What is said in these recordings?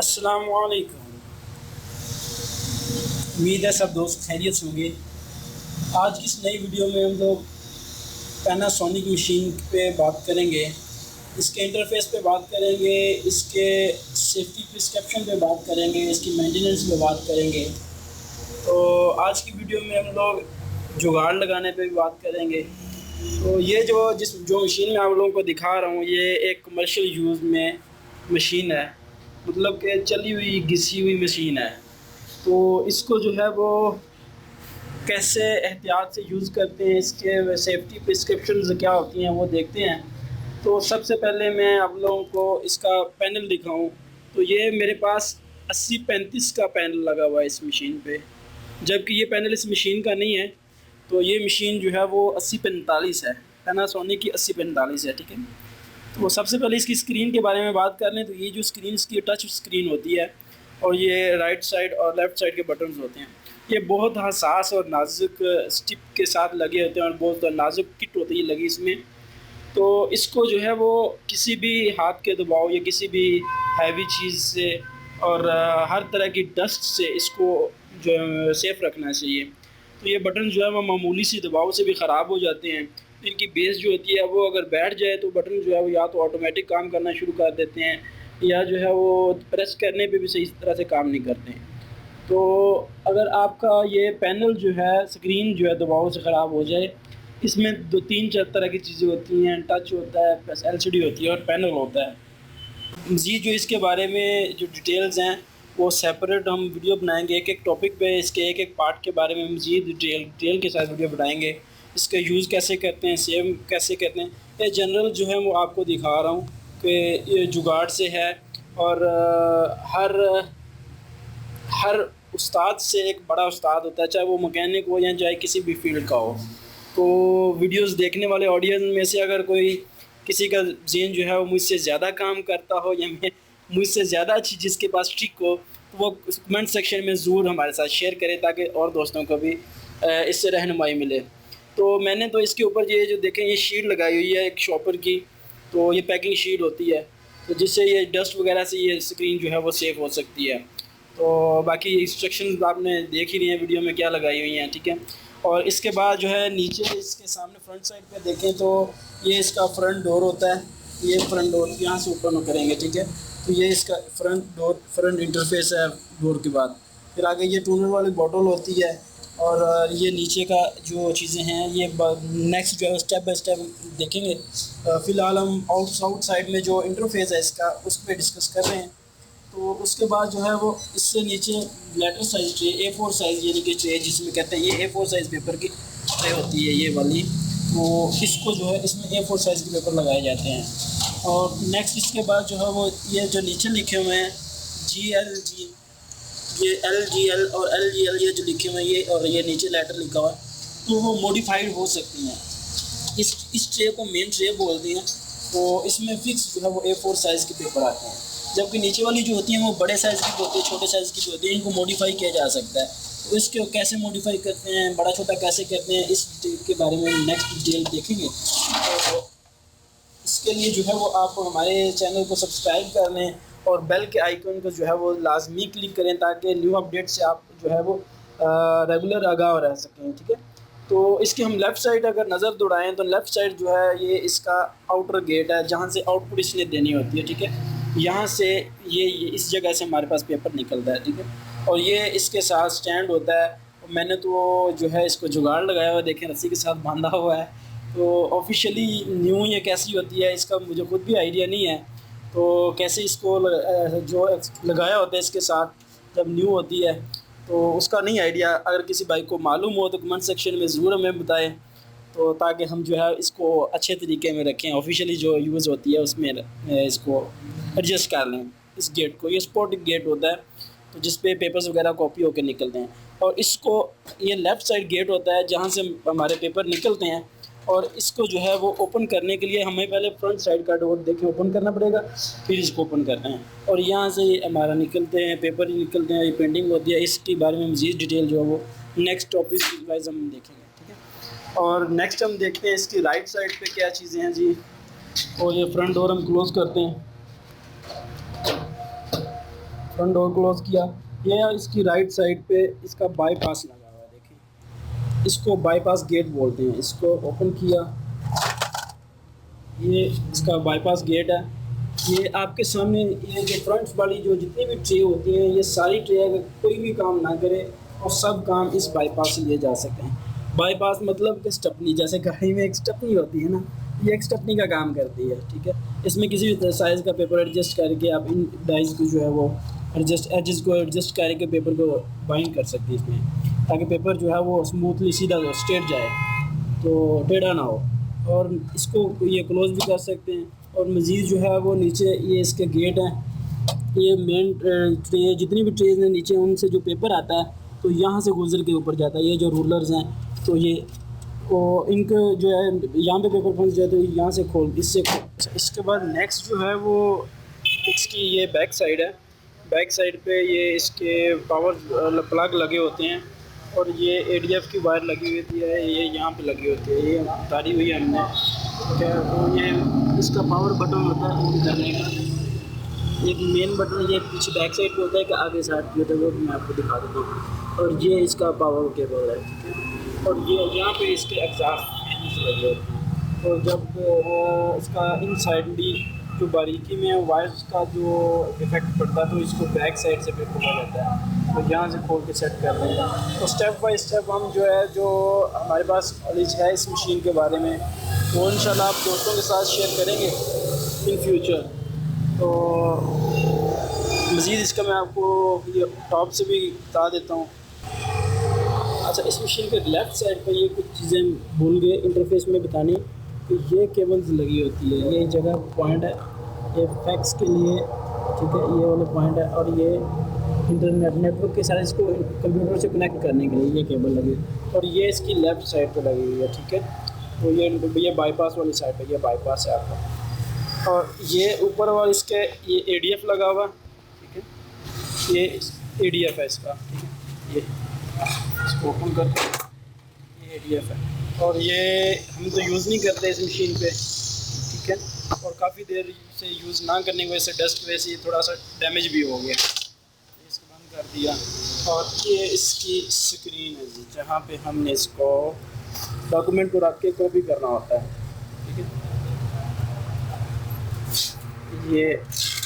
अस्सलाम वालेकुम। उम्मीद है सब दोस्त खैरियत से होंगे। आज की इस नई वीडियो में हम लोग पैनासोनिक मशीन पे बात करेंगे, इसके इंटरफेस पे बात करेंगे, इसके सेफ्टी प्रिस्क्रिप्शन पे बात करेंगे, इसकी मेंटेनेंस पे बात करेंगे। तो आज की वीडियो में हम लोग जुगाड़ लगाने पे भी बात करेंगे। तो ये जो मशीन मैं आप लोगों को दिखा रहा हूँ, ये एक कमर्शियल यूज़ में मशीन है, मतलब कि चली हुई घिसी हुई मशीन है। तो इसको जो है वो कैसे एहतियात से यूज़ करते हैं, इसके सेफ्टी प्रिस्क्रिप्शंस क्या होती हैं वो देखते हैं। तो सबसे पहले मैं आप लोगों को इसका पैनल दिखाऊं, तो ये मेरे पास 8035 का पैनल लगा हुआ है इस मशीन पे, जबकि ये पैनल इस मशीन का नहीं है। तो ये मशीन जो है वो 8045 है, पैनासोनिक की 8045 है, ठीक है। तो सबसे पहले इसकी स्क्रीन के बारे में बात कर लें, तो ये जो स्क्रीन इसकी टच स्क्रीन होती है और ये राइट साइड और लेफ़्ट साइड के बटन्स होते हैं, ये बहुत हसास और नाजुक स्टिप के साथ लगे होते हैं और बहुत नाजुक किट होती है लगी इसमें। तो इसको जो है वो किसी भी हाथ के दबाव या किसी भी हैवी चीज़ से और हर तरह की डस्ट से इसको जो है सेफ़ रखना चाहिए। तो ये बटन जो है वो मामूली सी दबाव से भी ख़राब हो जाते हैं। इनकी बेस जो होती है वो अगर बैठ जाए तो बटन जो है वो या तो ऑटोमेटिक काम करना शुरू कर देते हैं या जो है वो प्रेस करने पे भी सही तरह से काम नहीं करते हैं। तो अगर आपका ये पैनल जो है स्क्रीन जो है दबाव से ख़राब हो जाए, इसमें 2-3-4 तरह की चीज़ें होती हैं, टच होता है, प्लस LCD होती है और पैनल होता है। मज़ीद जो इसके बारे में जो डिटेल्स हैं वो सेपरेट हम वीडियो बनाएंगे, एक एक टॉपिक पे इसके एक एक पार्ट के बारे में मज़ीद डिटेल के साथ वीडियो बनाएंगे। इसका यूज़ कैसे करते हैं, सेव कैसे करते हैं, ये जनरल जो है वो आपको दिखा रहा हूँ कि ये जुगाड़ से है। और हर उस्ताद से एक बड़ा उस्ताद होता है, चाहे वो मैकेनिक हो या चाहे किसी भी फील्ड का हो। तो वीडियोस देखने वाले ऑडियंस में से अगर कोई किसी का ज़हन जो है वो मुझसे ज़्यादा काम करता हो या मैं मुझसे ज़्यादा अच्छी जिसके पास ट्रिक हो, तो वो कमेंट सेक्शन में ज़रूर हमारे साथ शेयर करें ताकि और दोस्तों को भी इससे रहनुमाई मिले। तो मैंने तो इसके ऊपर ये जो देखें ये शीट लगाई हुई है एक शॉपर की, तो ये पैकिंग शीट होती है, तो जिससे ये डस्ट वगैरह से ये स्क्रीन जो है वो सेफ हो सकती है। तो बाकी इंस्ट्रक्शंस आपने देख ही रही हैं वीडियो में क्या लगाई हुई हैं, ठीक है। और इसके बाद जो है नीचे इसके सामने फ्रंट साइड पे देखें तो ये इसका फ्रंट डोर होता है। ये फ्रंट डोर यहाँ से ओपन करेंगे, ठीक है। तो ये इसका फ्रंट इंटरफेस है डोर के बाद। फिर आगे ये टूनर वाली बॉटल होती है और ये नीचे का जो चीज़ें हैं ये नेक्स्ट जो है स्टेप बाय स्टेप देखेंगे। फ़िलहाल हम आउट साइड में जो इंटरफेस है इसका उस पर डिस्कस कर रहे हैं। तो उसके बाद जो है वो इससे नीचे letter size tray A4 size यानी कि ट्रे जिसमें कहते हैं ये A4 साइज़ पेपर की ट्रे होती है ये वाली। तो इसको जो है इसमें A4 साइज़ के पेपर लगाए जाते हैं। और नेक्स्ट इसके बाद जो है वो ये जो नीचे लिखे हुए हैं GLG, ये LGL और LGL ये जो लिखे हुए हैं ये, और ये नीचे लेटर लिखा हुआ है, तो वो मॉडिफाइड हो सकती हैं। इस ट्रे को मेन ट्रे बोलते हैं। तो इसमें फिक्स जो है वो A4 साइज़ के पेपर आते हैं, जबकि नीचे वाली जो होती हैं वो बड़े साइज़ की होती है, छोटे साइज़ की होती है, इनको मॉडिफाई किया जा सकता है। तो इसको कैसे मॉडिफाई करते हैं, बड़ा छोटा कैसे करते हैं, इस डिटेल के बारे में नेक्स्ट डिटेल देखेंगे। तो इसके लिए जो है वो आप हमारे चैनल को सब्सक्राइब कर लें और बेल के आइकन को जो है वो लाजमी क्लिक करें ताकि न्यू अपडेट से आप जो है वो रेगुलर आगाह रह सकें, ठीक है। तो इसके हम लेफ़्ट साइड अगर नज़र दौड़ाएँ तो लेफ़्ट साइड जो है ये इसका आउटर गेट है जहाँ से आउटपुट इसने देनी होती है, ठीक है। यहाँ से ये इस जगह से हमारे पास पेपर निकलता है, ठीक है। और ये इसके साथ स्टैंड होता है। मैंने तो जो है इसको जुगाड़ लगाया हुआ, देखें रस्सी के साथ बांधा हुआ है। तो ऑफिशियली न्यू ये कैसी होती है इसका मुझे खुद भी आइडिया नहीं है। तो कैसे इसको जो लगाया होता है इसके साथ जब न्यू होती है तो उसका नहीं आइडिया। अगर किसी भाई को मालूम हो तो कमेंट सेक्शन में ज़रूर हमें बताएं, तो ताकि हम जो है इसको अच्छे तरीके में रखें, ऑफिशियली जो यूज़ होती है उसमें इसको एडजस्ट कर लें। इस गेट को, ये स्पोर्टिंग गेट होता है तो जिस पे पेपर्स वगैरह कॉपी होकर निकलते हैं। और इसको ये लेफ़्ट साइड गेट होता है जहाँ से हमारे पेपर निकलते हैं। और इसको जो है वो ओपन करने के लिए हमें पहले फ्रंट साइड का डोर देखें ओपन करना पड़ेगा, फिर इसको ओपन करना है। और यहाँ से हमारा निकलते हैं पेपर ही निकलते हैं, ये पेंटिंग होती है। इसके बारे में मज़ीद डिटेल जो है वो नेक्स्ट टॉपिक वाइज हम देखेंगे, ठीक है। और नेक्स्ट हम देखते हैं इसकी राइट साइड पे क्या चीज़ें हैं जी। और ये फ्रंट डोर हम क्लोज़ करते हैं। फ्रंट डोर क्लोज़ किया। ये इसकी राइट साइड पे इसका बाईपास लगा हुआ है, देखिए इसको बाईपास गेट बोलते हैं। इसको ओपन किया, ये इसका बाईपास गेट है। ये आपके सामने ये जो फ्रंट वाली जो जितनी भी ट्रे होती हैं, ये सारी ट्रे अगर कोई भी काम ना करे और सब काम इस बाईपास से लिए जा सकते हैं। बाईपास मतलब कि स्टपनी, जैसे गाड़ी में एक स्टपनी होती है ना, ये एक स्टपनी का काम करती है, ठीक है। इसमें किसी भी साइज़ का पेपर एडजस्ट करके आप इन डाइज को जो है वो एजेस को एडजस्ट करके पेपर को बाइंड कर सकते हैं इसमें, ताकि पेपर जो है वो स्मूथली सीधा स्ट्रेट जाए, तो टेढ़ा ना हो। और इसको ये क्लोज भी कर सकते हैं। और मज़ीद जो है वो नीचे ये इसके गेट हैं, ये मेन ट्रे जितनी भी ट्रेज हैं नीचे उनसे जो पेपर आता है तो यहाँ से गुजर के ऊपर जाता है। ये जो रूलर्स हैं तो ये वो इनको जो है यहाँ पे पेपर फंस जाए तो यहाँ से खोल, इससे खोल। इसके बाद नेक्स्ट जो है वो इसकी ये बैक साइड है। बैक साइड पे ये इसके पावर प्लग लगे होते हैं और ये ADF की वायर लगी हुई होती है, ये यहाँ पे लगी होती है, ये उतारी हुई है हमने, ठीक है। तो ये इसका पावर बटन होता है ऑन करने का। एक मेन बटन ये पीछे बैक साइड पे होता है कि आगे साइड पे होता है, वो भी मैं आपको दिखा देता हूँ। और ये इसका पावर केबल है, ठीक है। और ये यहाँ पे इसके एग्जॉस्ट लगे होते हैं। और जब इसका इनसाइडली जो बारीकी में वायर्स का जो इफेक्ट पड़ता है तो इसको बैक साइड से फिर खोला जाता है, तो यहाँ से खोल के सेट कर देंगे। तो स्टेप बाय स्टेप हम जो है जो हमारे पास नॉलेज है इस मशीन के बारे में वो इंशाल्लाह आप दोस्तों के साथ शेयर करेंगे इन फ्यूचर। तो मज़ीद इसका मैं आपको ये टॉप से भी बता देता हूँ। अच्छा, इस मशीन के लेफ़्ट साइड पर ये कुछ चीज़ें भूल गए इंटरफेस में बतानी, तो ये केबल्स लगी होती है, ये जगह पॉइंट है, ये फैक्स के लिए, ठीक है, ये वाले पॉइंट है। और ये इंटरनेट नेटवर्क के साथ इसको कंप्यूटर से कनेक्ट करने के लिए ये केबल लगी, और ये इसकी लेफ़्ट साइड पे लगी हुई है, ठीक है। तो ये बाईपास वाली साइड पे ये बाईपास है आपका। और ये ऊपर वाला इसके ये ADF लगा हुआ, ठीक है, ये ADF है इसका, ठीक है। ये इसको ओपन करके ये ADF है, और ये हम तो यूज़ नहीं करते इस मशीन पे, ठीक है। और काफ़ी देर से यूज़ ना करने की वजह से डस्ट वजह से थोड़ा सा डैमेज भी हो गया, इसको बंद कर दिया। और ये इसकी स्क्रीन है जी, जहाँ पे हमने इसको डॉक्यूमेंट को रख के कॉपी करना होता है, ठीक है। ये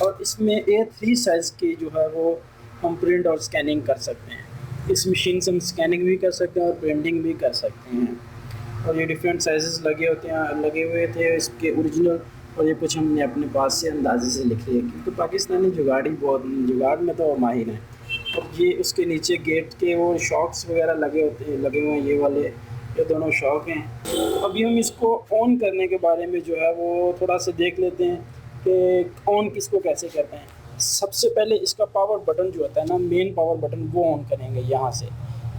और इसमें A3 साइज़ की जो है वो हम प्रिंट और स्कैनिंग कर सकते हैं। इस मशीन से हम स्कैनिंग भी कर सकते हैं और प्रिंटिंग भी कर सकते हैं। और ये डिफरेंट साइजेस लगे हुए थे इसके ओरिजिनल, और ये कुछ हमने अपने पास से अंदाजे से लिख लिया, क्योंकि पाकिस्तानी जुगाड़ में तो माहिर हैं। और ये उसके नीचे गेट के वो शॉक्स वगैरह लगे हुए हैं, ये वाले, ये दोनों शॉक हैं। अभी हम इसको ऑन करने के बारे में जो है वो थोड़ा सा देख लेते हैं कि ऑन किसको कैसे करते हैं। सबसे पहले इसका पावर बटन जो होता है ना, मेन पावर बटन, वो ऑन करेंगे यहाँ से।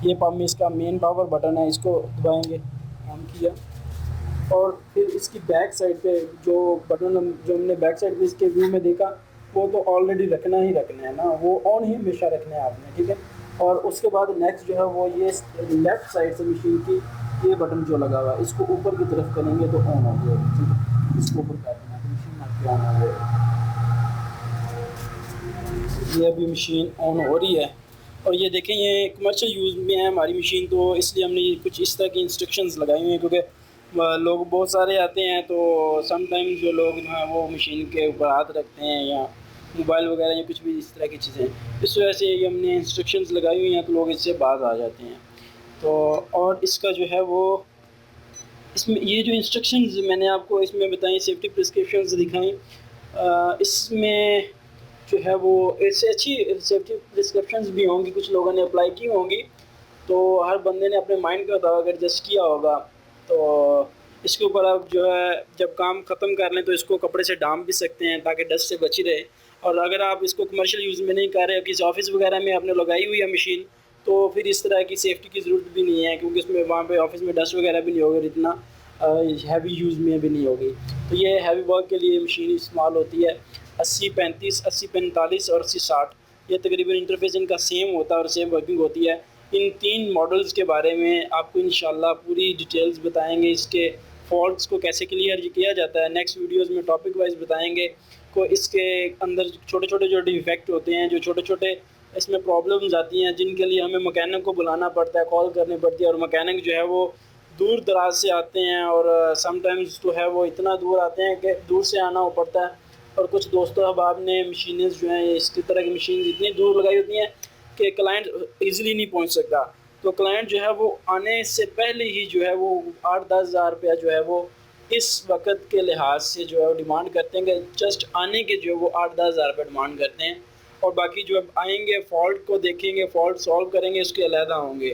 ये इसका मेन पावर बटन है, इसको दबाएंगे, ऑन किया। और फिर इसकी बैक साइड पे जो बटन जो हमने बैक साइड पे इसके व्यू में देखा, वो तो ऑलरेडी रखना है ना, वो ऑन ही हमेशा रखना है आपने, ठीक है। और उसके बाद नेक्स्ट जो है वो ये लेफ़्ट साइड से मशीन की ये बटन जो लगा हुआ है, इसको ऊपर की तरफ करेंगे तो ऑन हो जाएगा, ठीक है। इसको ऊपर कर देना तो मशीन आपकी ऑन हो जाएगी। ये अभी मशीन ऑन हो रही है। और ये देखें, ये कमर्शियल यूज़ में है हमारी मशीन, तो इसलिए हमने ये कुछ इस तरह की इंस्ट्रक्शंस लगाई हुई हैं, क्योंकि लोग बहुत सारे आते हैं तो समटाइम्स जो लोग जो हैं वो मशीन के ऊपर हाथ रखते हैं या मोबाइल वगैरह या कुछ भी इस तरह की चीज़ें, इस वजह से ये हमने इंस्ट्रक्शंस लगाई हुई हैं तो लोग इससे बाज आ जाते हैं। तो और इसका जो है वो इसमें ये जो इंस्ट्रक्शंस मैंने आपको इसमें बताई, सेफ्टी प्रिस्क्रिप्शंस दिखाई, इसमें जो है वो इससे अच्छी सेफ्टी प्रिस्क्रिप्शंस भी होंगी, कुछ लोगों ने अप्लाई की होंगी, तो हर बंदे ने अपने माइंड के मुताबिक एडजस्ट किया होगा। तो इसके ऊपर आप जो है जब काम ख़त्म कर लें तो इसको कपड़े से डाम भी सकते हैं ताकि डस्ट से बची रहे। और अगर आप इसको कमर्शियल यूज़ में नहीं कर रहे, किसी ऑफिस वगैरह में आपने लगाई हुई है मशीन, तो फिर इस तरह की सेफ्टी की ज़रूरत भी नहीं है, क्योंकि इसमें वहाँ पे ऑफिस में डस्ट वगैरह भी नहीं होगी, इतना हैवी यूज़ में भी नहीं होगी। तो ये हैवी वर्क के लिए मशीन इस्तेमाल होती है। 80-35, 80-45 और 80-60 ये तकरीबन इंटरफेस इनका सेम होता है और सेम वर्किंग होती है। इन 3 मॉडल्स के बारे में आपको इंशाल्लाह पूरी डिटेल्स बताएंगे, इसके फॉल्ट्स को कैसे क्लियर किया जाता है नेक्स्ट वीडियोस में टॉपिक वाइज बताएंगे। को इसके अंदर छोटे छोटे जो डिफेक्ट होते हैं, जो छोटे छोटे इसमें प्रॉब्लम्स आती हैं, जिनके लिए हमें मैकेनिक को बुलाना पड़ता है, कॉल करनी पड़ती है, और मैकेनिक जो है वो दूर दराज से आते हैं, और समटाइम्स जो है वो इतना दूर आते हैं कि दूर से आना हो पड़ता है। और कुछ दोस्तों अहबाब ने मशीनें जो हैं इसकी तरह की मशीन इतनी दूर लगाई होती हैं कि क्लाइंट ईज़िली नहीं पहुंच सकता। तो क्लाइंट जो है वो आने से पहले ही जो है वो 8-10 हज़ार रुपया जो है वो इस वक्त के लिहाज से जो है वो डिमांड करते हैं कि जस्ट आने के जो है वो 8-10 हज़ार रुपये डिमांड करते हैं। और बाकी जो अब आएंगे फॉल्ट को देखेंगे, फॉल्ट सॉल्व करेंगे, उसके अलहदा होंगे।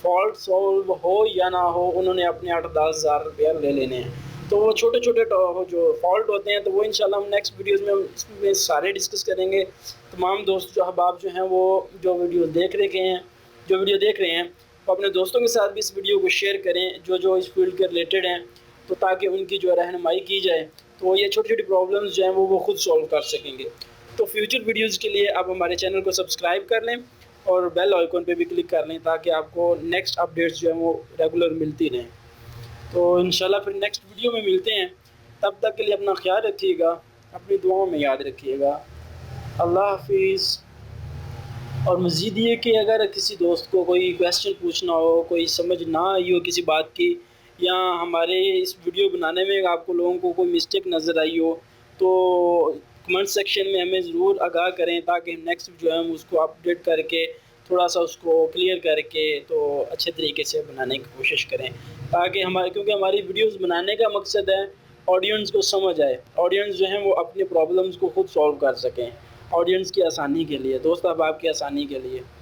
फॉल्ट सॉल्व हो या ना हो, उन्होंने अपने 8-10 हज़ार रुपया ले लेने हैं। तो वो छोटे छोटे जो फॉल्ट होते हैं तो वो इंशाल्लाह हम नेक्स्ट वीडियोज़ में इसमें सारे डिस्कस करेंगे। तमाम दोस्त जो अहबाब जो हैं वो जो वीडियो देख रहे हैं वो अपने दोस्तों के साथ भी इस वीडियो को शेयर करें जो इस फील्ड के रिलेटेड हैं, तो ताकि उनकी जो रहनुमाई की जाए तो ये छोटी छोटी प्रॉब्लम्स जो हैं वो खुद सॉल्व कर सकेंगे। तो फ्यूचर वीडियोज़ के लिए आप हमारे चैनल को सब्सक्राइब कर लें और बेल आइकन पे भी क्लिक कर लें ताकि आपको नेक्स्ट अपडेट्स जो हैं वो रेगुलर मिलती रहें। तो इंशाल्लाह फिर नेक्स्ट वीडियो में मिलते हैं। तब तक के लिए अपना ख्याल रखिएगा, अपनी दुआओं में याद रखिएगा। अल्लाह हाफिज़। और मज़ीद ये कि अगर किसी दोस्त को कोई क्वेश्चन पूछना हो, कोई समझ ना आई हो किसी बात की, या हमारे इस वीडियो बनाने में आपको लोगों को कोई मिस्टेक नज़र आई हो, तो कमेंट सेक्शन में हमें ज़रूर आगाह करें ताकि नेक्स्ट जो है हम उसको अपडेट करके थोड़ा सा उसको क्लियर करके तो अच्छे तरीके से बनाने की कोशिश करें, ताकि क्योंकि हमारी वीडियोस बनाने का मकसद है ऑडियंस को समझ आए, ऑडियंस जो है वो अपनी प्रॉब्लम्स को खुद सॉल्व कर सकें, ऑडियंस की आसानी के लिए, दोस्त अब आपकी आसानी के लिए।